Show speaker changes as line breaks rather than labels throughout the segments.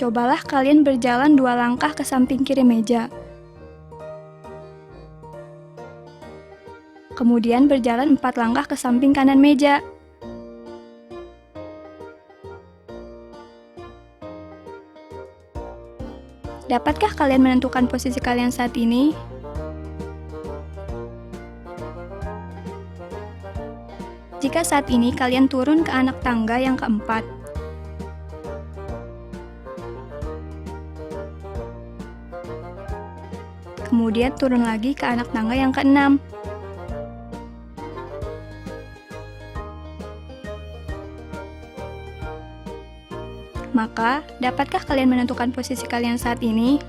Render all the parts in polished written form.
Cobalah kalian berjalan 2 langkah ke samping kiri meja. Kemudian berjalan 4 langkah ke samping kanan meja. Dapatkah kalian menentukan posisi kalian saat ini? Jika saat ini kalian turun ke anak tangga yang keempat, kemudian turun lagi ke anak tangga yang keenam. Maka, dapatkah kalian menentukan posisi kalian saat ini?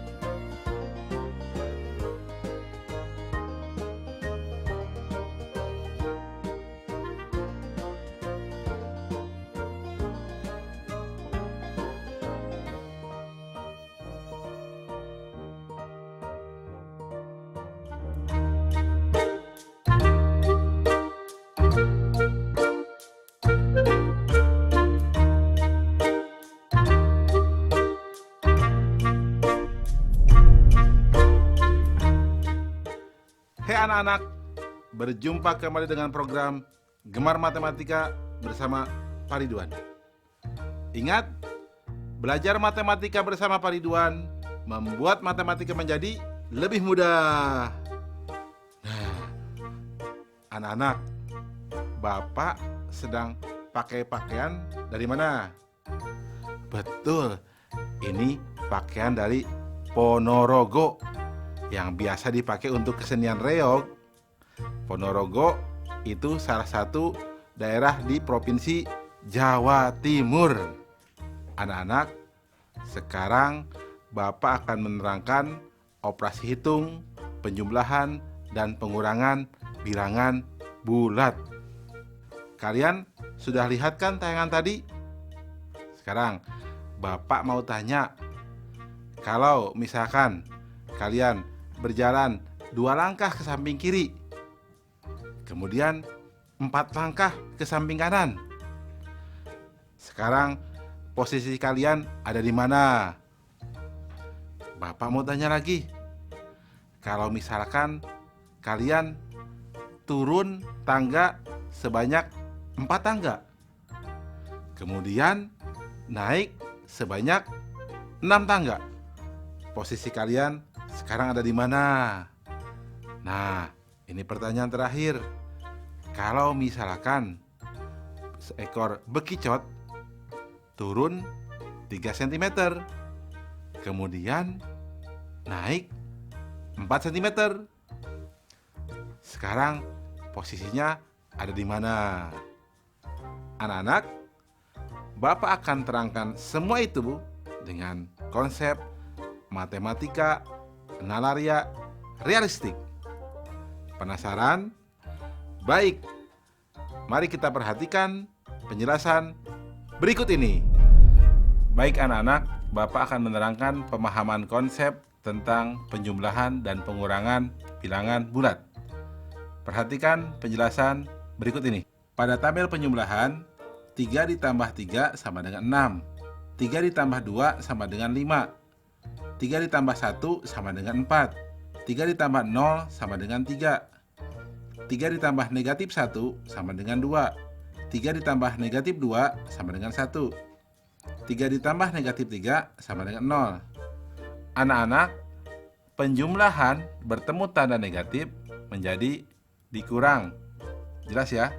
Hai anak-anak, berjumpa kembali dengan program Gemar Matematika bersama Pak Ridwan. Ingat, belajar matematika bersama Pak Ridwan membuat matematika menjadi lebih mudah. Nah, anak-anak, Bapak sedang pakai pakaian dari mana? Betul, ini pakaian dari Ponorogo yang biasa dipakai untuk kesenian reog. Ponorogo itu salah satu daerah di Provinsi Jawa Timur. Anak-anak, sekarang Bapak akan menerangkan operasi hitung, penjumlahan, dan pengurangan bilangan bulat. Kalian sudah lihat kan tayangan tadi? Sekarang Bapak mau tanya, kalau misalkan kalian berjalan 2 langkah ke samping kiri, kemudian 4 langkah ke samping kanan. Sekarang posisi kalian ada di mana? Bapak mau tanya lagi, kalau misalkan kalian turun tangga sebanyak 4 tangga, kemudian naik sebanyak 6 tangga, posisi kalian sekarang ada di mana? Nah, ini pertanyaan terakhir. Kalau misalkan seekor bekicot turun 3 cm, kemudian naik 4 cm, sekarang posisinya ada di mana? Anak-anak, Bapak akan terangkan semua itu dengan konsep matematika nalaria realistik. Penasaran? Baik, mari kita perhatikan penjelasan berikut ini. Baik anak-anak, Bapak akan menerangkan pemahaman konsep tentang penjumlahan dan pengurangan bilangan bulat. Perhatikan penjelasan berikut ini. Pada tabel penjumlahan, 3 ditambah 3 sama dengan 6, 3 ditambah 2 sama dengan 5, 3 ditambah 1 sama dengan 4, 3 ditambah 0 sama dengan 3. 3 ditambah negatif 1 sama dengan 2. 3 ditambah negatif 2 sama dengan 1. 3 ditambah negatif 3 sama dengan 0. Anak-anak, penjumlahan bertemu tanda negatif menjadi dikurang. Jelas ya?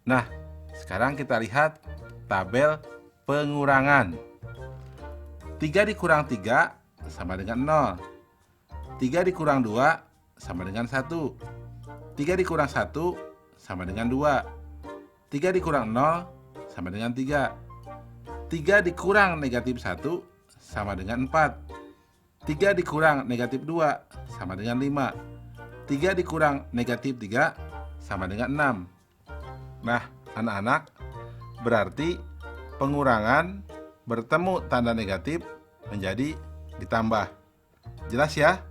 Nah, sekarang kita lihat tabel pengurangan. 3 dikurang 3 sama dengan 0. 3 dikurang 2 sama dengan 1. 3 dikurang 1 sama dengan 2. 3 dikurang 0 sama dengan 3. 3 dikurang negatif 1 sama dengan 4. 3 dikurang negatif 2 sama dengan 5. 3 dikurang negatif 3 sama dengan 6. Nah, anak-anak, berarti pengurangan bertemu tanda negatif menjadi ditambah. Jelas ya?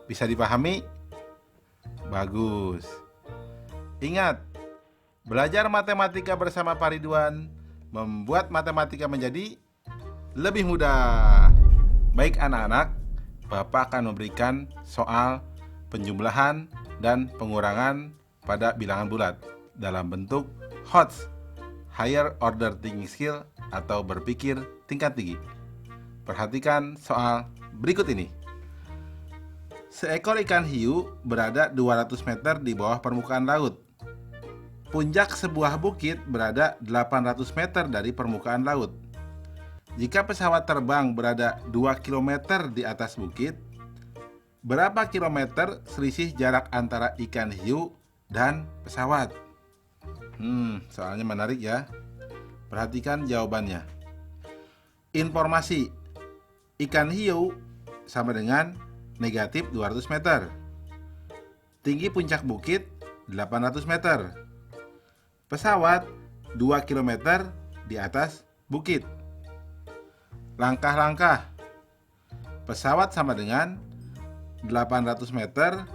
Bisa dipahami? Bagus. Ingat, belajar matematika bersama Pak Ridwan membuat matematika menjadi lebih mudah. Baik anak-anak, Bapak akan memberikan soal penjumlahan dan pengurangan pada bilangan bulat dalam bentuk HOTS, Higher Order Thinking Skill atau berpikir tingkat tinggi. Perhatikan soal berikut ini. Seekor ikan hiu berada 200 meter di bawah permukaan laut. Puncak sebuah bukit berada 800 meter dari permukaan laut. Jika pesawat terbang berada 2 km di atas bukit, berapa kilometer selisih jarak antara ikan hiu dan pesawat? Soalnya menarik ya. Perhatikan jawabannya. Informasi: ikan hiu sama dengan negatif 200 meter. Tinggi puncak bukit 800 meter. Pesawat 2 km di atas bukit. Langkah-langkah. Pesawat sama dengan 800 meter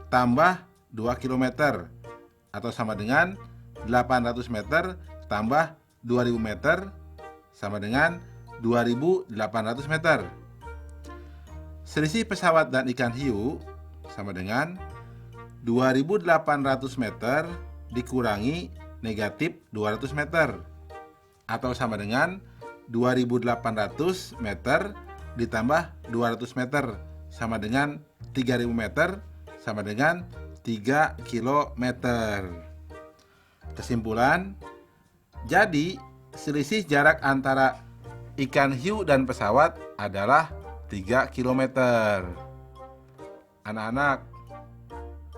tambah 2 km atau sama dengan 800 meter tambah 2000 meter sama dengan 2800 meter. Selisih pesawat dan ikan hiu sama dengan 2800 meter dikurangi negatif 200 meter atau sama dengan 2800 meter ditambah 200 meter sama dengan 3000 meter sama dengan 3 kilometer. Kesimpulan, jadi selisih jarak antara ikan hiu dan pesawat adalah 3 km. Anak-anak,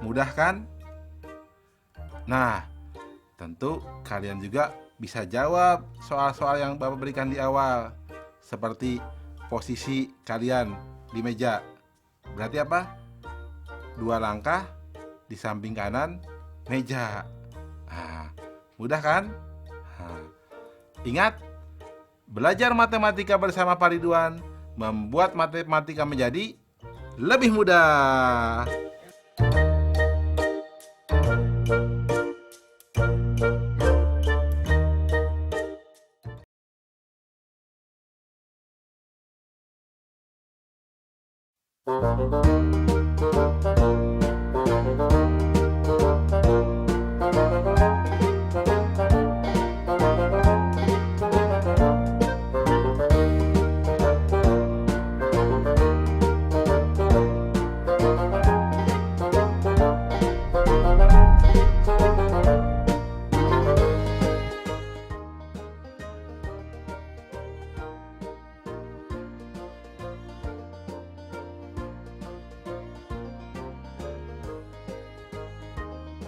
mudah kan? Nah, tentu kalian juga bisa jawab soal-soal yang Bapak berikan di awal. Seperti posisi kalian di meja. Berarti apa? 2 langkah di samping kanan meja. Mudah kan? Ingat, belajar matematika bersama Pak Ridwan membuat matematika menjadi lebih mudah.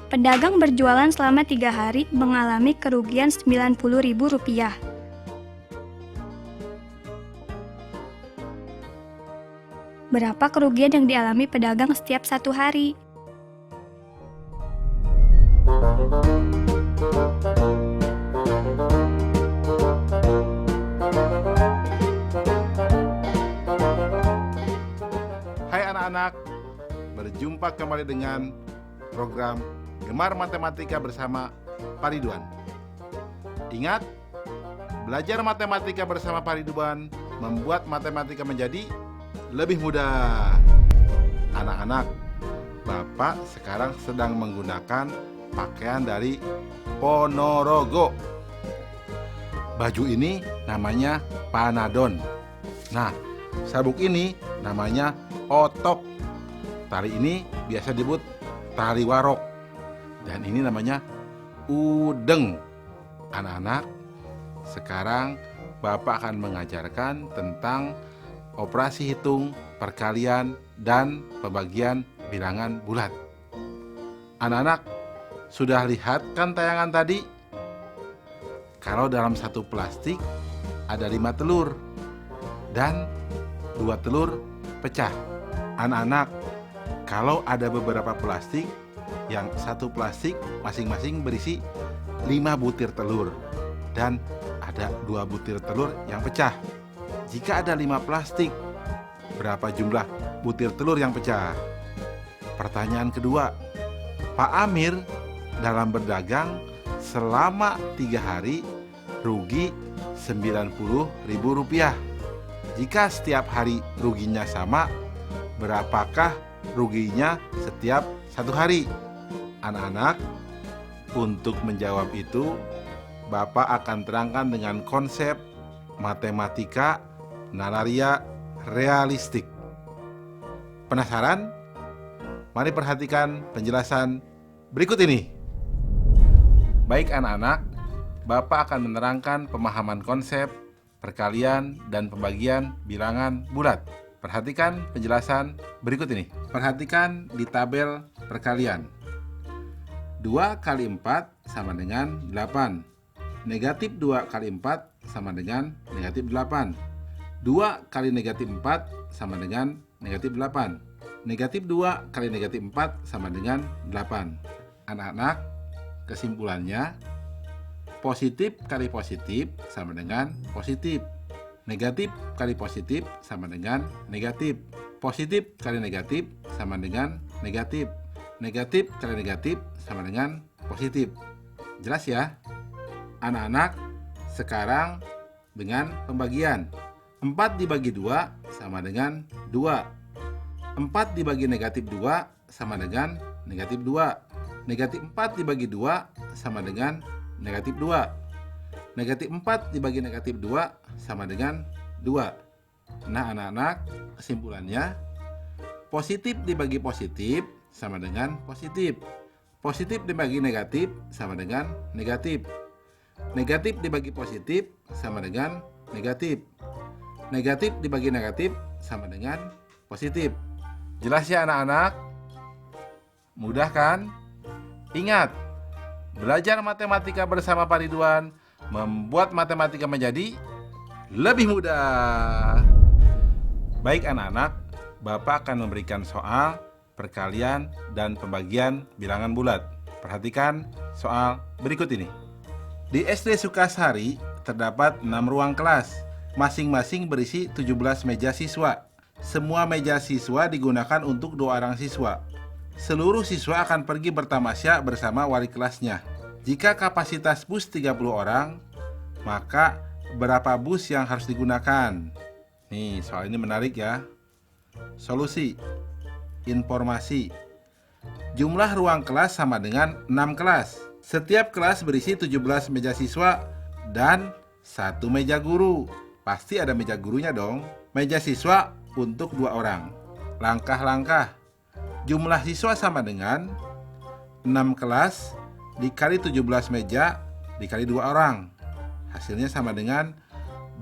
Pedagang berjualan selama 3 hari mengalami kerugian Rp90.000. Berapa kerugian yang dialami pedagang setiap 1 hari?
Hai anak-anak, berjumpa kembali dengan program Gemar Matematika bersama Pak Ridwan. Ingat, belajar matematika bersama Pak Ridwan membuat matematika menjadi lebih mudah. Anak-anak, Bapak sekarang sedang menggunakan pakaian dari Ponorogo. Baju ini namanya panadon. Nah, sabuk ini namanya otok. Tali ini biasa disebut tali warok. Dan ini namanya udeng. Anak-anak, sekarang Bapak akan mengajarkan tentang operasi hitung, perkalian, dan pembagian bilangan bulat. Anak-anak, sudah lihat kan tayangan tadi? Kalau dalam satu plastik ada 5 telur dan 2 telur pecah. Anak-anak, kalau ada beberapa plastik, yang satu plastik masing-masing berisi 5 butir telur dan ada 2 butir telur yang pecah. Jika ada 5 plastik, berapa jumlah butir telur yang pecah? Pertanyaan kedua, Pak Amir dalam berdagang selama 3 hari rugi Rp90.000. Jika setiap hari ruginya sama, berapakah ruginya setiap 1 hari? Anak-anak, untuk menjawab itu, Bapak akan terangkan dengan konsep matematika nalaria realistik. Penasaran? Mari perhatikan penjelasan berikut ini. Baik anak-anak, Bapak akan menerangkan pemahaman konsep, perkalian, dan pembagian bilangan bulat. Perhatikan penjelasan berikut ini. Perhatikan di tabel perkalian. 2 kali 4 sama dengan 8. Negatif 2 kali 4 sama dengan negatif 8. 2 kali negatif 4 sama dengan negatif 8. Negatif 2 kali negatif 4 sama dengan 8. Anak-anak, kesimpulannya, positif kali positif sama dengan positif. Negatif kali positif sama dengan negatif. Positif kali negatif sama dengan negatif. Negatif kali negatif sama dengan positif. Jelas ya? Anak-anak, sekarang dengan pembagian. 4 dibagi 2 sama dengan 2. 4 dibagi negatif 2 sama dengan negatif 2. Negatif 4 dibagi 2 sama dengan negatif 2. Negatif 4 dibagi negatif 2 sama dengan 2. Nah anak-anak, kesimpulannya, positif dibagi positif sama dengan positif. Positif dibagi negatif sama dengan negatif. Negatif dibagi positif sama dengan negatif. Negatif dibagi negatif sama dengan positif. Jelas ya anak-anak? Mudah kan? Ingat, belajar matematika bersama Pak Ridwan membuat matematika menjadi lebih mudah. Baik anak-anak, Bapak akan memberikan soal, perkalian, dan pembagian bilangan bulat. Perhatikan soal berikut ini. Di SD Sukasari terdapat 6 ruang kelas, masing-masing berisi 17 meja siswa. Semua meja siswa digunakan untuk 2 orang siswa. Seluruh siswa akan pergi bertamasya bersama wali kelasnya. Jika kapasitas bus 30 orang, maka berapa bus yang harus digunakan? Nih, soal ini menarik ya. Solusi. Informasi. Jumlah ruang kelas sama dengan 6 kelas. Setiap kelas berisi 17 meja siswa dan 1 meja guru. Pasti ada meja gurunya dong. Meja siswa untuk 2 orang. Langkah-langkah. Jumlah siswa sama dengan 6 kelas dikali 17 meja dikali 2 orang. Hasilnya sama dengan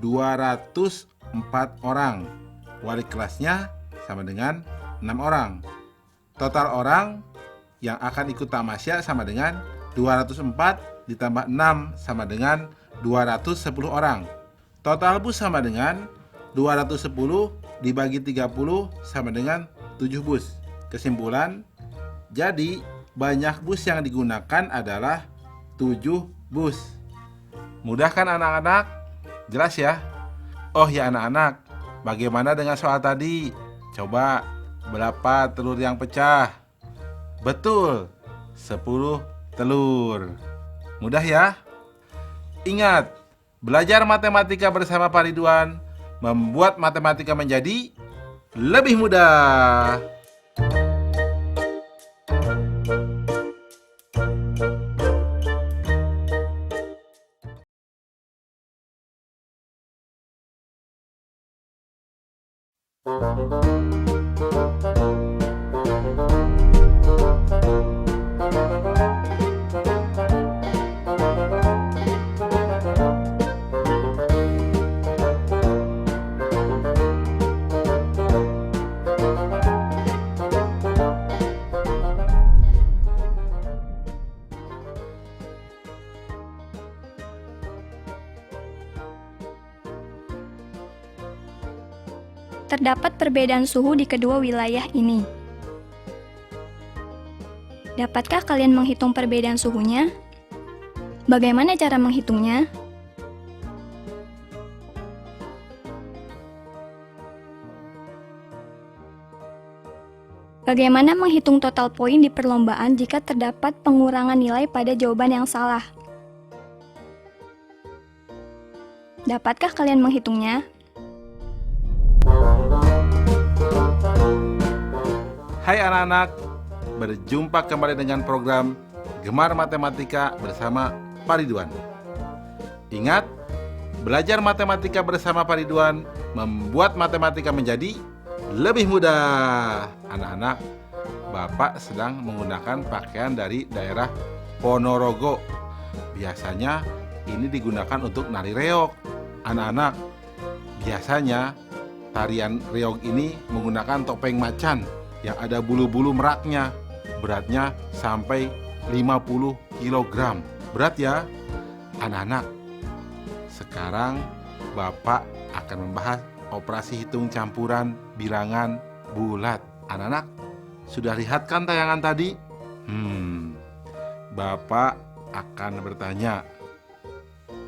204 orang. Wali kelasnya sama dengan 6 orang. Total orang yang akan ikut tamasya sama dengan 204 ditambah 6 sama dengan 210 orang. Total bus sama dengan 210 dibagi 30 sama dengan 7 bus. Kesimpulan, jadi banyak bus yang digunakan adalah 7 bus. Mudah kan anak-anak? Jelas ya? Oh ya anak-anak, bagaimana dengan soal tadi? Coba, berapa telur yang pecah? Betul, 10 telur. Mudah ya? Ingat, belajar matematika bersama Pak Ridwan membuat matematika menjadi lebih mudah.
Terdapat perbedaan suhu di kedua wilayah ini. Dapatkah kalian menghitung perbedaan suhunya? Bagaimana cara menghitungnya? Bagaimana menghitung total poin di perlombaan jika terdapat pengurangan nilai pada jawaban yang salah? Dapatkah kalian menghitungnya?
Hai anak-anak, berjumpa kembali dengan program Gemar Matematika bersama Pak Ridwan. Ingat, belajar matematika bersama Pak Ridwan membuat matematika menjadi lebih mudah. Anak-anak, Bapak sedang menggunakan pakaian dari daerah Ponorogo. Biasanya ini digunakan untuk nari reog. Anak-anak, biasanya tarian reog ini menggunakan topeng macan yang ada bulu-bulu meraknya, beratnya sampai 50 kg. Berat ya? Anak-anak, sekarang Bapak akan membahas operasi hitung campuran bilangan bulat. Anak-anak, sudah lihat kan tayangan tadi? Bapak akan bertanya.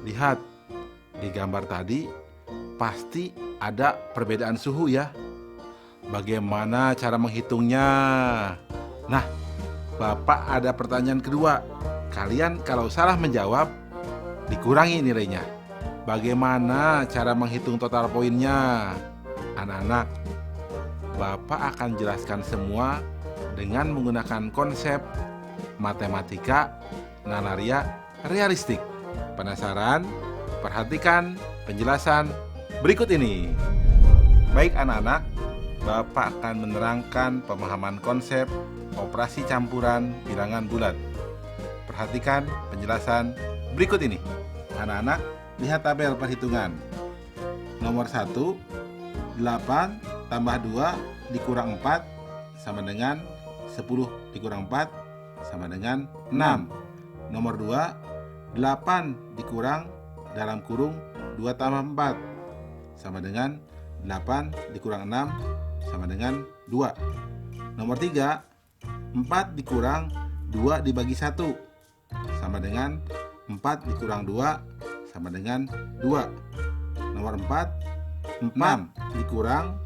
Lihat, di gambar tadi pasti ada perbedaan suhu ya. Bagaimana cara menghitungnya? Nah, Bapak ada pertanyaan kedua. Kalian kalau salah menjawab, dikurangi nilainya. Bagaimana cara menghitung total poinnya? Anak-anak, Bapak akan jelaskan semua dengan menggunakan konsep matematika nalaria realistik. Penasaran? Perhatikan penjelasan berikut ini. Baik anak-anak, Bapak akan menerangkan pemahaman konsep operasi campuran bilangan bulat. Perhatikan penjelasan berikut ini. Anak-anak, lihat tabel perhitungan. Nomor 1, 8 tambah 2 dikurang 4 sama dengan 10 dikurang 4 sama dengan 6. Nomor 2, 8 dikurang dalam kurung 2 tambah 4 sama dengan 8 dikurang 6 sama dengan 2. Nomor 3, 4 dikurang 2 dibagi 1 sama dengan 4 dikurang 2 sama dengan 2. Nomor 4, 6 dikurang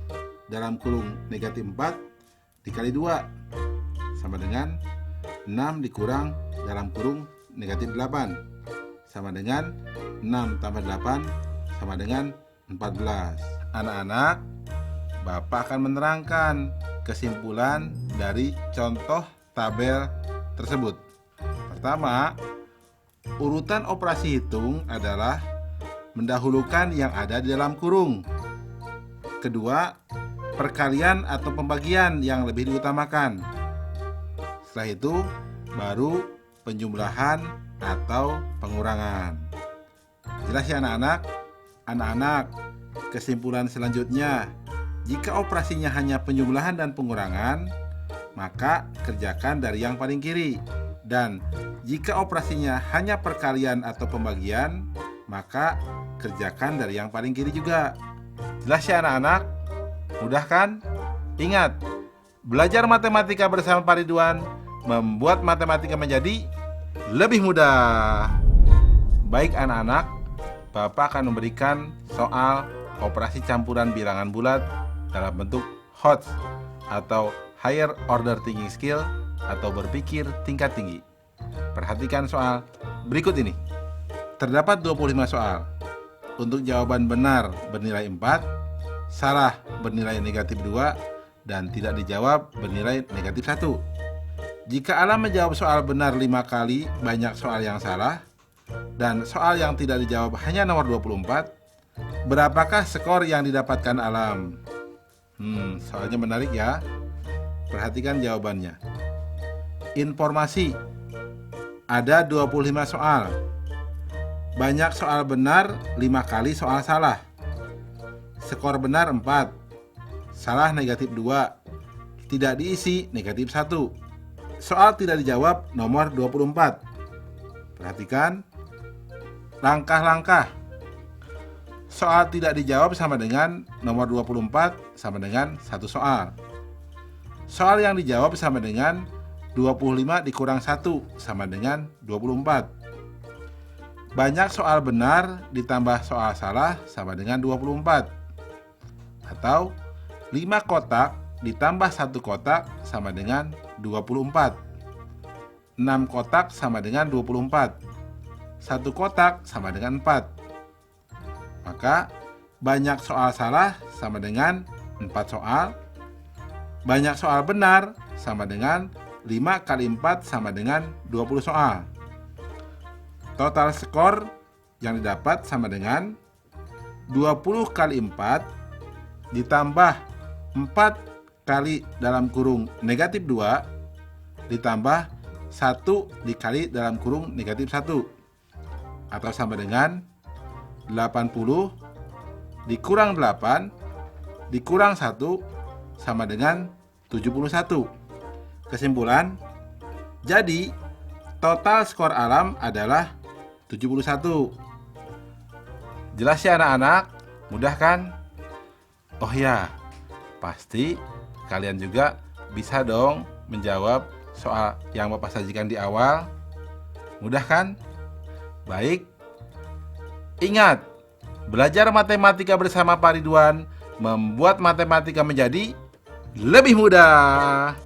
dalam kurung negatif 4 dikali 2 sama dengan 6 dikurang dalam kurung negatif 8 sama dengan 6 tambah 8 sama dengan 14. Anak-anak, Bapak akan menerangkan kesimpulan dari contoh tabel tersebut. Pertama, urutan operasi hitung adalah mendahulukan yang ada di dalam kurung. Kedua, perkalian atau pembagian yang lebih diutamakan. Setelah itu, baru penjumlahan atau pengurangan. Jelas ya anak-anak? Anak-anak, kesimpulan selanjutnya, jika operasinya hanya penjumlahan dan pengurangan, maka kerjakan dari yang paling kiri. Dan jika operasinya hanya perkalian atau pembagian, maka kerjakan dari yang paling kiri juga. Jelas ya anak-anak? Mudah kan? Ingat, belajar matematika bersama Pak Ridwan membuat matematika menjadi lebih mudah. Baik anak-anak, Bapak akan memberikan soal operasi campuran bilangan bulat dalam bentuk HOTS atau Higher Order Thinking Skill atau berpikir tingkat tinggi. Perhatikan soal berikut ini. Terdapat 25 soal. Untuk jawaban benar bernilai 4, salah bernilai negatif 2, dan tidak dijawab bernilai negatif 1. Jika Alam menjawab soal benar 5 kali, banyak soal yang salah, dan soal yang tidak dijawab hanya nomor 24, berapakah skor yang didapatkan Alam? Soalnya menarik ya. Perhatikan jawabannya. Informasi. Ada 25 soal. Banyak soal benar 5 kali soal salah. Skor benar 4. Salah negatif 2. Tidak diisi negatif 1. Soal tidak dijawab nomor 24. Perhatikan langkah-langkah. Soal tidak dijawab sama dengan nomor 24 sama dengan 1 soal. Soal yang dijawab sama dengan 25 dikurang 1 sama dengan 24. Banyak soal benar ditambah soal salah sama dengan 24. Atau 5 kotak ditambah 1 kotak sama dengan 24. 6 kotak sama dengan 24. 1 kotak sama dengan 4. Maka banyak soal salah sama dengan 4 soal. Banyak soal benar sama dengan 5 kali 4 sama dengan 20 soal. Total skor yang didapat sama dengan 20 kali 4 ditambah 4 kali dalam kurung negatif 2 ditambah 1 dikali dalam kurung negatif 1. Atau sama dengan 80 dikurang 8 dikurang 1 sama dengan 71. Kesimpulan, jadi total skor Alam adalah 71. Jelas ya anak-anak? Mudah kan? Oh ya, pasti kalian juga bisa dong menjawab soal yang Bapak sajikan di awal. Mudah kan? Baik. Ingat, belajar matematika bersama Pak Ridwan membuat matematika menjadi lebih mudah.